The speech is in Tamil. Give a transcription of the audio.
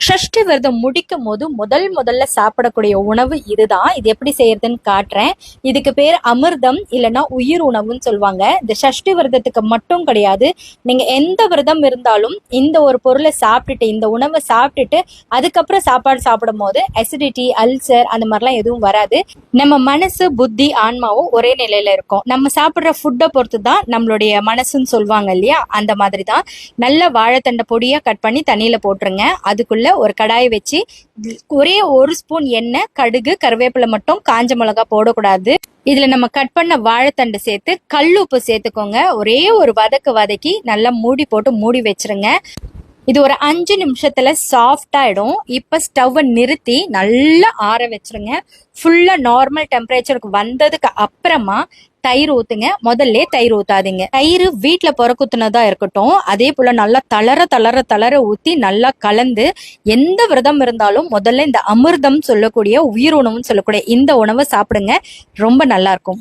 ஷஷ்டி விரதம் முடிக்கும் போது முதல்ல சாப்பிடக்கூடிய உணவு இதுதான். இது எப்படி செய்யறதுன்னு காட்டுறேன். இதுக்கு பேர் அமிர்தம் இல்லைன்னா உயிர் உணவுன்னு சொல்லுவாங்க. இந்த ஷஷ்டி விரதத்துக்கு மட்டும் கிடையாது, நீங்க எந்த விரதம் இருந்தாலும் இந்த ஒரு பொருளை சாப்பிட்டுட்டு, இந்த உணவை சாப்பிட்டுட்டு அதுக்கப்புறம் சாப்பாடு சாப்பிடும் போது அசிடிட்டி, அல்சர் அந்த மாதிரிலாம் எதுவும் வராது. நம்ம மனசு, புத்தி, ஆன்மாவும் ஒரே நிலையில இருக்கும். நம்ம சாப்பிட்ற ஃபுட்டை பொறுத்து தான் நம்மளுடைய மனசுன்னு சொல்லுவாங்க இல்லையா, அந்த மாதிரி தான். நல்ல வாழைத்தண்டை பொடியா கட் பண்ணி தண்ணியில போட்டுருங்க. அதுக்குள்ள ஒரு கடாயை வச்சு ஒரே ஒரு ஸ்பூன் எண்ணெய், கடுகு, கருவேப்பிலை மட்டும், காஞ்ச மிளகா போடக்கூடாது. இதுல நம்ம கட் பண்ண வாழைத்தண்டு சேர்த்து கல்லுப்பு சேர்த்துக்கோங்க. ஒரே ஒரு வதக்கி நல்லா மூடி போட்டு மூடி வச்சிருங்க. இது ஒரு 5 நிமிஷத்துல சாஃப்ட் ஆயிடும். இப்ப ஸ்டவ்வை நிறுத்தி நல்லா ஆற வச்சிருங்க. ஃபுல்லா நார்மல் டெம்பரேச்சருக்கு வந்ததுக்கு அப்புறமா தயிர் ஊத்துங்க. முதல்ல தயிர் ஊத்தாதீங்க. தயிர் வீட்டுல பொறக்குத்துனதா இருக்கட்டும். அதே போல நல்லா தளர ஊத்தி நல்லா கலந்து, எந்த விரதம் இருந்தாலும் முதல்ல இந்த அமிர்தம் சொல்லக்கூடிய, உயிர் உணவுன்னு சொல்லக்கூடிய இந்த உணவை சாப்பிடுங்க. ரொம்ப நல்லா இருக்கும்.